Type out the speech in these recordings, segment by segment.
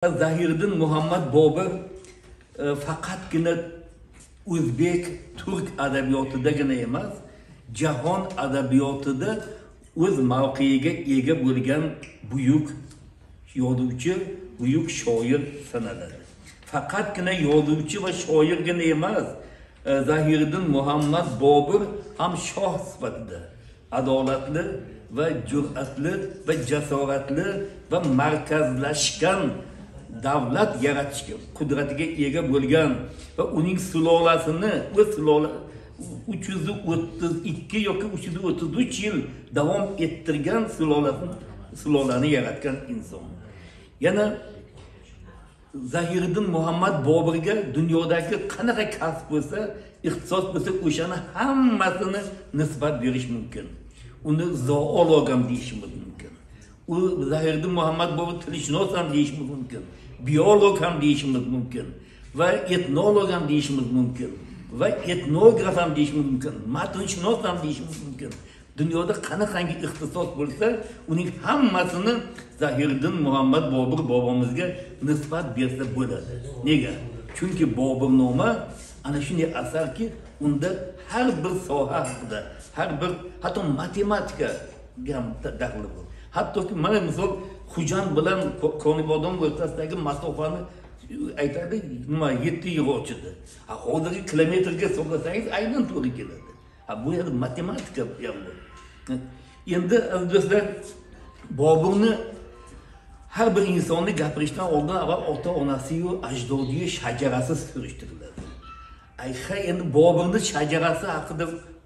Zahiriddin Muhammad Bobur faqatgina O'zbek, Turk adabiyotidagina emas, jahon adabiyotida o'z mavqeiga ega bo'lgan buyuk yozuvchi, buyuk shoir sanaladi. Faqatgina yozuvchi va shoirgina emas, Zahiriddin Muhammad Bobur ham shoh sifatida adolatli va jur'atli va jasoratli va markazlashgan davlat yaratishga qudratiga ega bo'lgan va uning sulolasini o'z 332 yoki 333 yil davom ettirgan sulolani yaratgan inson. Yana Zahiriddin Muhammad Boburga dunyodagi qanaqa kasb bo'lsa, ixtisos bo'lsa, o'shani hammasini nisbat berish mumkin. Uni zoolog ham deyishimiz mumkin. U Zahiriddin Muhammad Bobur tilshunos ham deyishimiz mumkin. Biolog ham deyishimiz mumkin va etnolog ham deyishimiz mumkin va etnograf ham deyishimiz mumkin, matanshunos ham deyishimiz mumkin. Dunyoda qanaqangi ixtisos bo'lsa, uning hammasini Zahiriddin Muhammad Bobur bobomizga nisbat bersa bo'ladi. Nega? Chunki Boburnoma ana shunday asarki, unda har bir soha haqida, har bir hatto matematika ham daxli bor. Hattoki mana misol Xujan bilan Konibodon o'rtasidagi masofani aytadi, nima 7 yil ochdi. Hozirgi kilometrga hisoblasangiz aynan to'g'ri keladi. Bu yerda matematika ham bor. Endi do'stlar, Boburni har bir insonni gapirishdan oldin avval ota-onasi va ajdodiy shajarasi surishtiriladi. Endi Boburni shajarasi haqida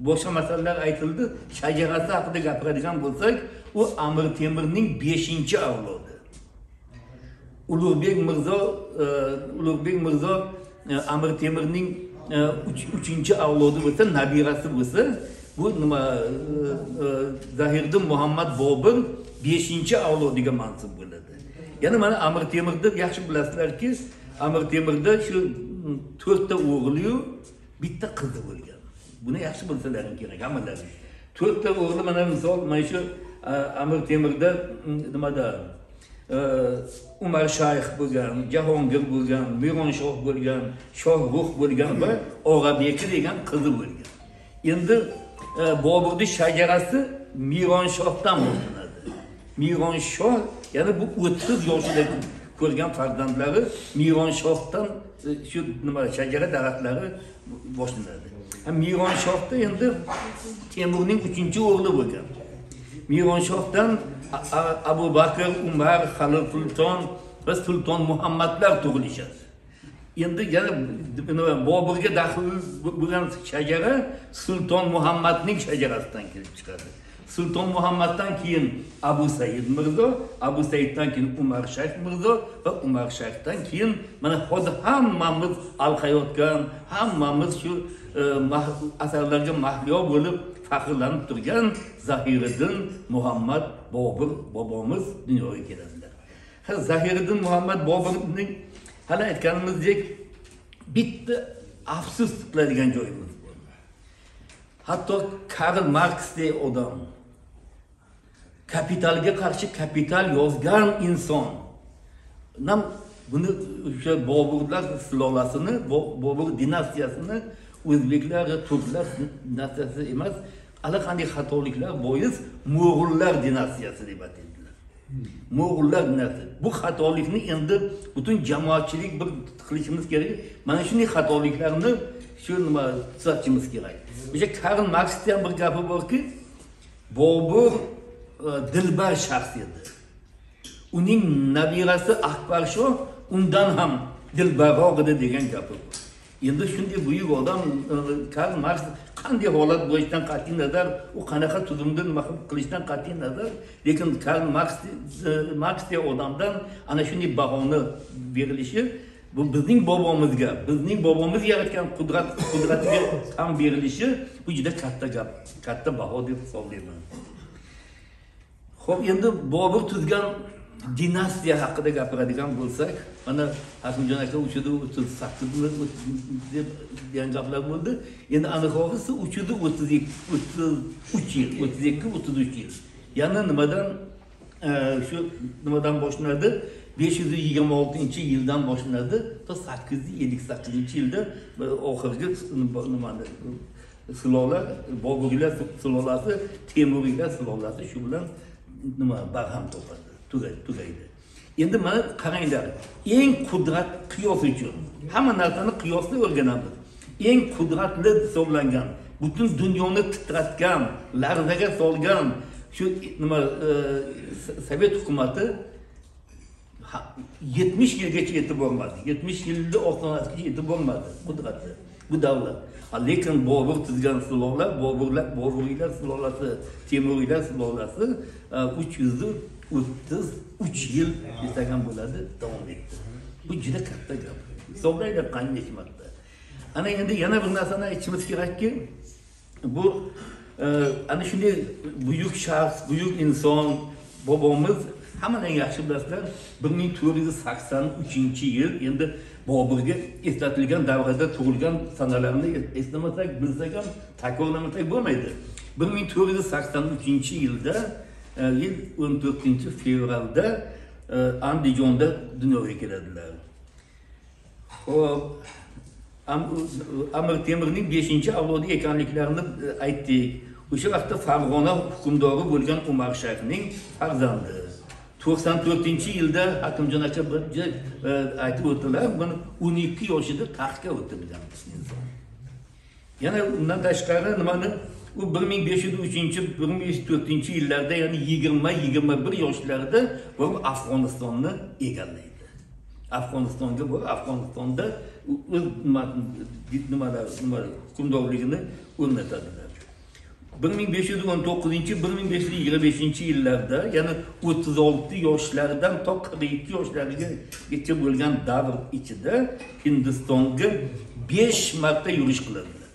boshqa masalalar aytildi. Shajarasi haqida gapiradigan bo'lsak, u Amir Temurning 5-avlodi. Ulug'bek Mirzo Amir Temurning 3-avlodi bo'lsa, nabirasi bo'lsa, bu nima Zahiriddin Muhammad Bobur 5-avlodiga mansub bo'ladi. Ya'ni mana Amir Temurda yaxshi bilasizlarki, Amir Temurda shu 4 ta o'g'li, bitta qizi bo'lgan. Buni yaxshi bilsalaring kerak hammalar. 4 ta o'g'li, mana misol, mana shu Amir Temurda nimada Umar Shayx bo'lgan, Jahongir bo'lgan, Mironshoh bo'lgan, Shohruh bo'lgan va Og'abeki degan qizi bo'lgan. Endi Boburning shajarasi Mironshohdan boshlanadi. Mironshoh, ya'ni bu 30 yoshidagi ko'rgan farzandlari Mironshohdan shu nima shajara daraxtlari boshlanadi. Mironshohda endi Temurning 3-o'g'li bo'lgan. Mironshohdan Abu Bakr, Umar, Xalil Sulton va Sulton Muhammadlar tug'ilishadi. Endi yana Boburga daxl bo'lgan shajara Sulton Muhammadning shajarasidan kelib chiqadi. Sulton Muhammaddan keyin Abu Said Mirzo, Abu Saiddan keyin Umar Shayx Mirzo va Umar Shayxdan keyin mana hozir hammamiz alqayotgan, hammamiz shu asarlarga mahliyo bo'lib faxrlanib turgan Zahiriddin Muhammad Bobur bobomiz dunyoga keladilar. Zahiriddin Muhammad Boburning hali aytganimizdek bitta afsus qiladigan joyimiz bor. Hatto Karl Marksdek odam, kapitalga qarshi kapital yozgan inson, buni o'sha Boburlar sulolasini, Bobur dinastiyasini o'zbeklar va turklar dinastiyasi emas, allaqanday xatoliklar bois Mo'g'ullar dinastiyasi deb ataydilar. Mo'g'ullar dinastiyasi. Bu xatolikni endi butun jamoatchilik bir qilishimiz kerak. Mana shunday xatoliklarni shu nima tuzatishimiz kerak. O'sha Karl Marksda ham bir gapi borki, Bobur dilbar shaxs edi. Uning nabirasi Akbarshoh undan ham dilbarroq edi degan gapi bor. Endi shunday buyuk odam Karl Marks qanday holat bo'lishidan qat'iy nazar, u qanaqa tuzumda nima qilishdan qat'iy nazar, lekin Karl Marksdek odamdan ana shunday bahoni berilishi, bu bizning bobomizga, bizning bobomiz yaratgan qudratiga ham berilishi, bu juda katta gap, katta baho deb hisoblayman. Xo'p, endi Bobur tuzgan dinastiya haqida gapiradigan bo'lsak, mana Hasimjon aka 338 deb degan gaplar bo'ldi. Endi aniqrog'isi 333 yil, 32-33 yil. Ya'ni nimadan shu nimadan boshlanadi? 526-yildan boshlanadi, to 858-yilda oxirgi nimani Sulola, Boburiylar sulolasi, Temuriylar sulolasi shu bilan nima barham tugaydi. Endi mana qaranglar, eng qudrat qiyos uchun hamma narsani qiyosda o'rganamiz. Eng qudratli hisoblangan, butun dunyoni titratgan, larzaga solgan shu nima Sovet hukumati 70 yilgacha yetib bormadi. 70 yilda ostonasiga yetib bormadi qudratli bu davlat. Lekin Bobur tuzgan sulola, Boburiylar sulolasi, Temuriylar sulolasi 333 yil desagan bo'ladi, davom etdi. Bu juda katta gap. Hisoblaylar qanday hikmatda. Ana endi yana bir narsani aytishimiz kerakki, bu ana shunday buyuk shaxs, buyuk inson bobomiz hammadan yaxshi bilasizlar 1483-yil endi Boburga eslatilgan davrada tug'ilgan sanalarni eslamasak, bilsak ham takrorlamasak bo'lmaydi. 1483-yilda yil 14-fevralda Andijonda dunyoga keladilar. Hop, Amir Temurning 5-avlodi ekanliklarini aytdik. O'sha vaqtda Farg'ona hukmdori bo'lgan Umar Shayxning farzandi. 94-yilda Hakimjon aka aytib o'tdilar, buni 12 yoshida taxtga o'tirgan inson. Yana undan tashqari nimani u 1503-1504-yillarda, ya'ni 20-21 yoshlarida bu Afg'onistonni egallaydi. Afg'onistonga bu Afg'onistonda o'z hukmdorligini o'rnatadilar. 1519-1525-yillarda, ya'ni 36 yoshlardan to 42 yoshlargacha bo'lgan davr ichida Hindistonga 5 marta yurish qiladilar.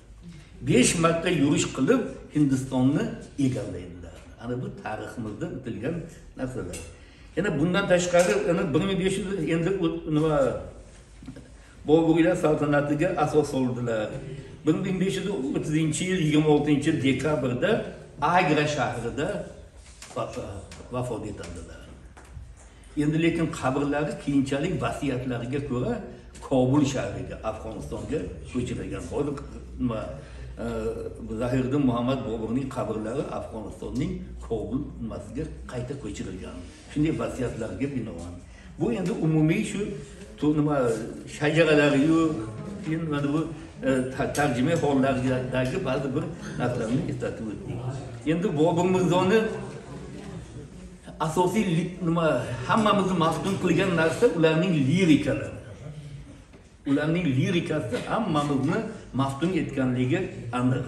5 marta yurish qilib Hindistonni egallaydilar. Ana bu tariximizda o'tilgan narsalar. Yana bundan tashqari, yana 1500 endi nima Boburiylar saltanatiga asos soldilar. 1530-yil 26-dekabrda Agra shahrida vafot etadilar. Endi lekin qabrlari keyinchalik vasiyatlariga ko'ra Kobul shahriga, Afg'onistonga ko'chirilgan. Hozir nima Zahiriddin Muhammad Boburning qabrlari Afg'onistonning Kobul nimasiga qayta ko'chirilgan. Shunday vasiyatlarga binoan. Bu endi umumiy shu nima shajaralari yo'q, endi bu tarjima hollaridagi ba'zi bir narsalarni eslatib o'tdik. Endi Bobur Mirzoni asosiy nima hammamizni maftun qilgan narsa ularning lirikalari. Ularning lirikasi hammamizni maftun etganligi aniq.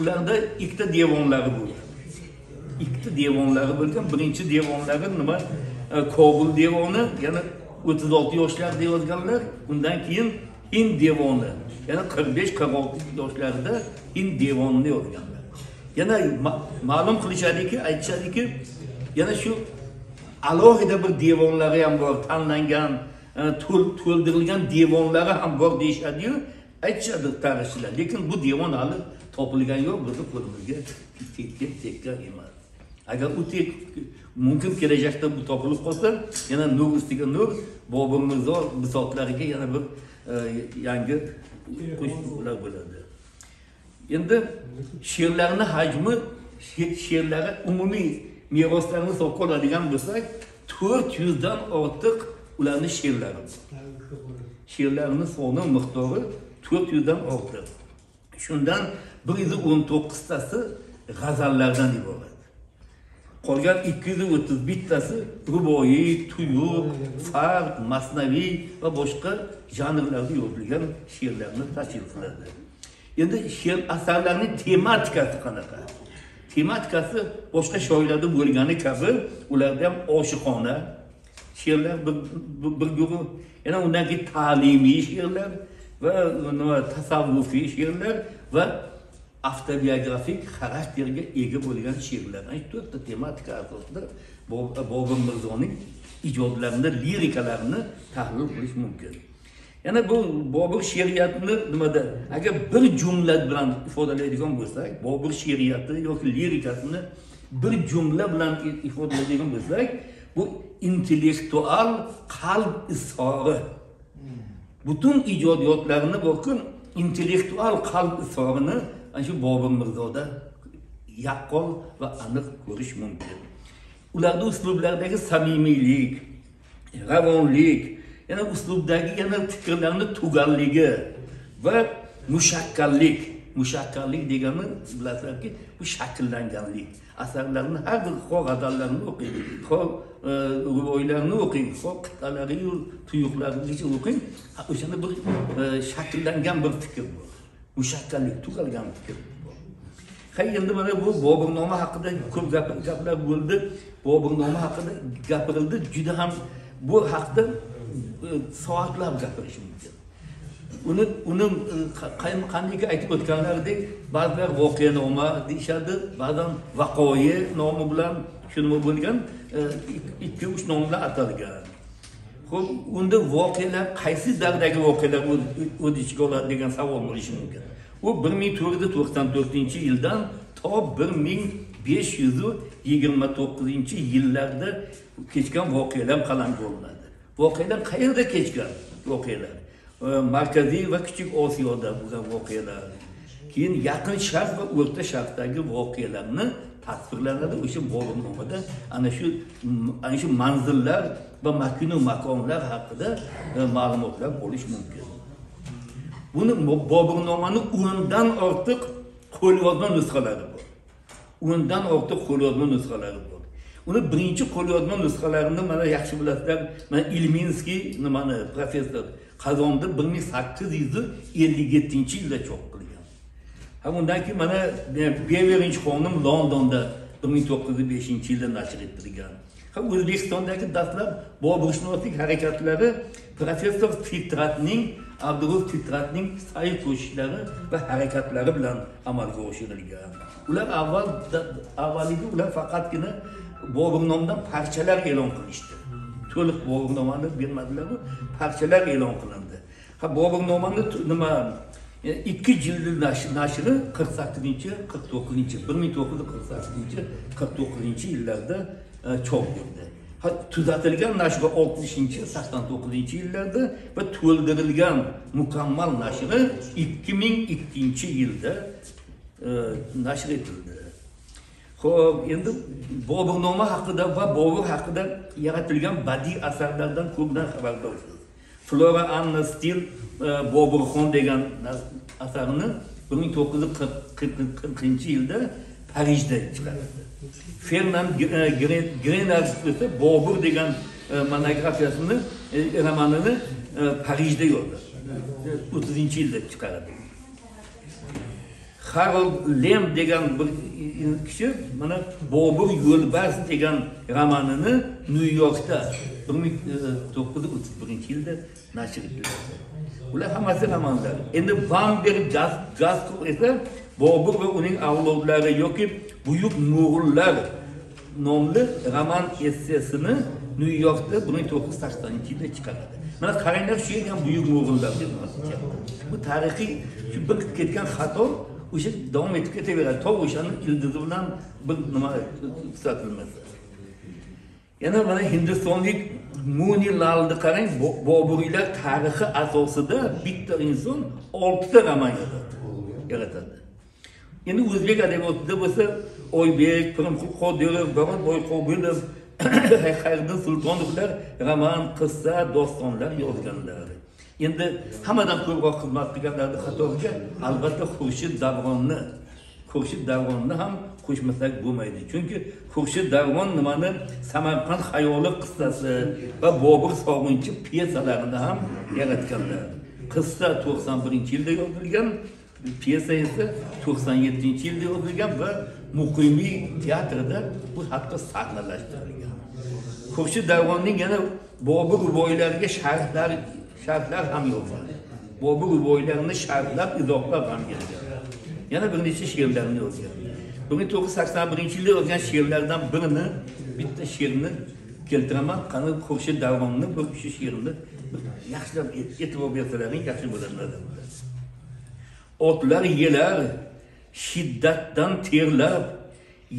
Ularda ikkita devonlari bo'lgan. Ikkita devonlari bo'lgan. Birinchi devonlari nima? Kobul devoni, yana 36 yoshlarda yozganlar. Undan keyin Hind devoni, yana 45-46 yoshlarida Hind devonini yozganlar. Yana ma'lum qilishadiki, aytishadiki, yana shu alohida bir devonlari ham bor, tanlangan, to'ldirilgan devonlari ham bor deyishadi-yu, aytishadi tarixchilar. Lekin bu devon hali topilgan yo'q, bizni qo'limizga tekkan emas. Agar u mumkin kelajakda bu topilib qolsa, yana nur ustiga nur, Bobur Mirzo bisotlariga yana bir yangi qo'shiqlar bo'ladi. Endi she'rlarning hajmi, she'rlari umumiy meroslarni hisobga oladigan bo'lsak, 400 dan ortiq ularning she'rlari. She'rlarning soni miqdori 400 dan ortiq. Shundan 119 tasi g'azallardan iborat. Qolgan 231 tasi ruboiy, tuyuq, farq, masnaviy va boshqa janrlarda yozilgan she'rlarni tashkil qiladi. Endi she'r asarlarining tematikasi qanaqa? Tematikasi boshqa shoirlarda bo'lgani kabi, ularda ham oshiqona she'rlar bir guruh, yana undan keyin ta'limiy she'rlar va tasavvufiy she'rlar va avtobiografik xarakterga ega bo'lgan she'rlar. Ana 4 ta tematika asosida Bobur Mirzoning ijodlarini, lirikalarini tahlil qilish mumkin. Yana bu Bobur she'riyatini nimada agar bir jumla bilan ifodalaydigan bo'lsak, Bobur she'riyati yoki lirikasini bir jumla bilan ifodalaydigan bo'lsak, bu intellektual qalb izhori. Bütün ijodiyotlarini bakın, intellektual qalb izhorini shu Bobur Mirzoda yaqqol va aniq ko'rish mumkin. Ularda uslublardagi samimiylik, ravonlik, yana uslubdagi yana fikrlarning tuganligi va mushakkallik. Mushakkallik degani bilasizlarki, bu shakllanganlik. Asarlarni har bir g'azallarni o'qing, ruboylarni o'qing, qit'alari, tuyuqlarini o'qing, o'shanda bir shakllangan bir fikr bor. Mushakkallik, tugalgan fikr. Endi mana bu Boburnoma haqida ko'p gaplar bo'ldi. Boburnoma haqida gapirildi. Juda ham bu haqda soatlab gapirish mumkin. Uni qanday aytib o'tganlaridek, ba'zilar voqeanoma deyishadi, ba'zan vaqoyi nomi bilan shuni bo'lgan 2-3 nomlar atalgan. Xo'p, unda voqealar qaysi dardagi voqealar o'z ichiga oladi degan savol bo'lishi mumkin. U 1494-yildan to 1529-yillarda kechgan voqealar qalamga olinadi. Voqealar qayerda kechgan? Voqealar Markaziy va Kichik Osiyoda bo'lgan voqealar. Keyin Yaqin Sharq va O'rta Sharqdagi voqealarni tasvirlanadi. O'sha Boburnomada ana shu manzillar va makinu makonlar haqida ma'lumotlar bo'lish mumkin. Buni Boburnomaning 10dan ortiq qo'lyozma nusxalari bor. 10dan ortiq qo'lyozma nusxalari bor. Uni birinchi qo'lyozma nusxalarini mana yaxshi bilasizlar. Mana Ilminskiy nimani professor Qazonda 1857-yilda chop qilgan. Undan keyin mana Beveridge xonim Londonda 1905-yilda nashr ettirgan. O'zbekistondagi dastlab Boburshunoslik harakatlari professor Fitratning Abduruz Fitratning sayt qo'shishlari va harakatlari bilan amalga oshirilgan. Ular avvaliga ular faqatgina Boburnomdan parchalar e'lon qilishdi. To'liq Boburnomani bermadilar, parchalar e'lon qilindi. Boburnomani nima 2 jildli nashri 1948-yillarda chop bo'ldi. Tuzatilgan nashri 60-89-yillarda va to'ldirilgan mukammal nashri 2002-yilda nashr etildi. Xo'p, endi Boburnoma haqida va Bobur haqida yaratilgan badiiy asarlardan ko'pdan xabardorsiz. Flora Anna Stil Boburxon degan asarini 1940-yilda Parijda chiqardi. Fernand Grener esa Bobur degan monografiyasini, romanini Parijda yozdi. 30-yilda chiqardi. Harold Lem degan bir kishi mana Bobur Yo'lbars degan romanini New Yorkda 1931-yilda nashr etdi. Ular hammasi romanlar. Endi Bamberg Gaskell esa Bobur va uning avlodlari yoki Buyuk Mo'g'ullar nomli roman essesini New Yorkda 1980-yilda chiqardi. Mana qaranglar, shu ekan Buyuk Mo'g'ullar deb nomlanadi. Bu tarixiy shu bir ketgan xato o'sha davom etib ketaveradi. To o'shani ildizi bilan bir nima tuzatilmasa. Yana mana Hindistonlik Muni Lalni qarang, Boburiylar tarixi asosida bitta inson 6 ta roman yaratadi. Endi o'zbek adabiyotida bo'lsa Oybek, Pirimqul Qodirov, Baron Boyqobilov, Xayriddin Sultonovlar roman, qissa, dostonlar yozganlar. Endi hammadan ko'proq xizmat qilganlarning qatoriga albatta Xurshid Davronni ham qo'shmasak bo'lmaydi. Chunki Xurshid Davron nimani Samarqand xayoli qissasi va Bobur sog'inchi piyesalarini ham yaratganlar. Qissa 91-yilda yozilgan, piyesa esa 97-yilda yozilgan va Muqimiy teatrida bu hatto sahnalashtirilgan. Xurshid Davronning yana Bobur ruboylariga sharhlar ham yozgan. Bobur ruboylarini sharhlab, izohlab ham yozgan. Yana bir necha she'rlarni yozgan. 1981-yilda yozgan she'rlardan bitta she'rni keltiraman. Qani Xurshid Davronni bir she'rini yaxshilab e'tibor bersalaring yaxshi bo'ladi. Otlar yelar shiddatdan terlab,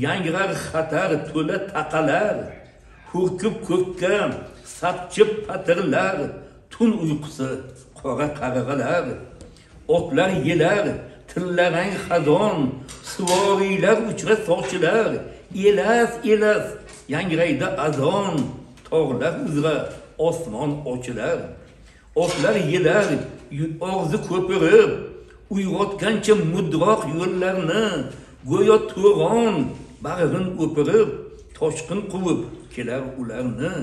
yangrar xatar to'la taqalar, hurkib ko'kka sapchib patirlar, tun uyqusi qora qarag'alar, otlar yelar, tillarang xazon, suvoriylar uchra sochilar, elas yangrayda azon, tog'lar uzra osmon ochilar. Otlar yelar, og'zi ko'pirib, uyg'otgancha mudroq yo'llarni, go'yo to'g'on bag'rin o'pirib, toshqin quvib kelar ularni.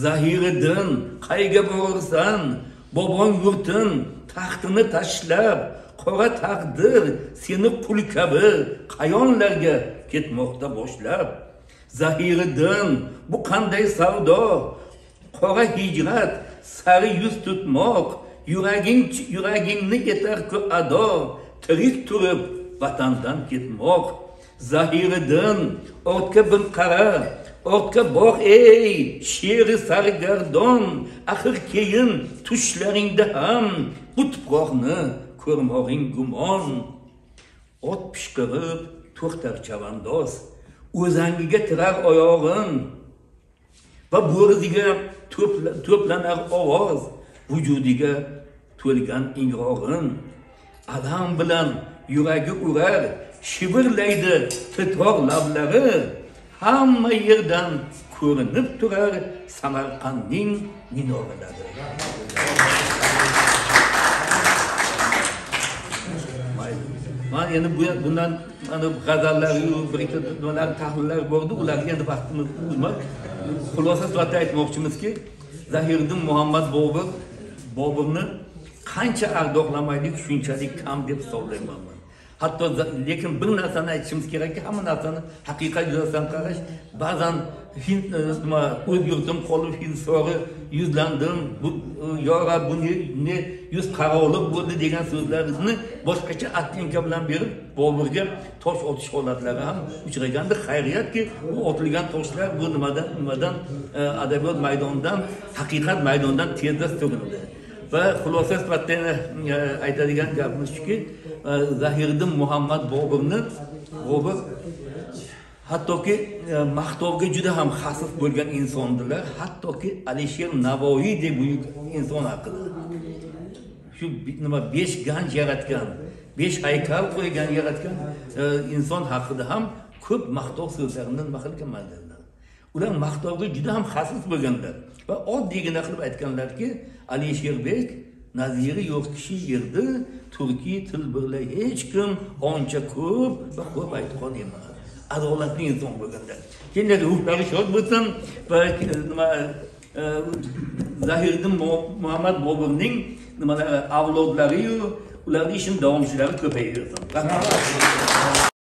Zahiriddin qayga borsan, bobong yurtin taxtini tashlab, qora taqdir seni qul kabi qayonlarga ketmoqda boshlab. Zahiriddin bu qanday savdo, qora hijrat sari yuz tutmoq, yuragingni etar-ku ado, tirik turib vatandan ketmoq. Zahiriddin ortga bir qara, ortga boq ey sheri sargardon, axir keyin tushlaringda ham bu tuproqni ko'rmog'ing gumon. Ot pishqirib to'xtar chavandoz, o'zangiga tirar oyog'in va bo'g'ziga to'planar ovoz, vujudiga to'lgan ingrog'in. Alam bilan yuragi urar, shivirlaydi titroq lablari, hamma yerdan ko'rinib turar Samarqandning minoralari. Mana endi bundan mana g'azallar, bir-ikki tahlillar bordi, ularga endi vaqtimiz uzmak. Xulosa sifatida aytmoqchimizki, Zahiriddin Muhammad Boburni qancha ardoqlamaylik shunchalik kam deb hisoblayman. Hatto lekin bir narsani aytishimiz kerakki, hamma narsani haqiqat yuzasidan qarash. Ba'zan o'z yurtim qolib hinsori yuzlandim, yo Rab buni ne yuz qarovli bo'ldi degan so'zlarni boshqacha attenka bilan berib Boburga tosh otish holatlari ham uchragandi. Xayriyatki, u otilgan toshlar bu nimadan adabiyot maydonidan, haqiqat maydonidan tezda so'kildi. Va xulosa sifatida aytadigan gapimiz shuki, Zahiriddin Muhammad Bobur hattoki maqtovga juda ham xasif bo'lgan insondilar. Hattoki Alisher Navoiy deb buyuk inson haqida. Shu 5 ganj yaratgan, 5 haykal qo'ygan yaratgan inson haqida ham ko'p maqtov so'zlarini nima qilganlar. Ular maqtovga juda ham xasif bo'lganlar va oddiygina qilib aytganlarki, Alisherbek naziri yo'q kishi yerda, turkiy til birla hech kim oncha ko'p va ko'p aytgan emas. Adolatli inson bo'lganlar. Keyin ruhlari shod bo'lsin va Zahiriddin Muhammad Boburning avlodlari-yu, ularning ishini davomchilari ko'payib yursin.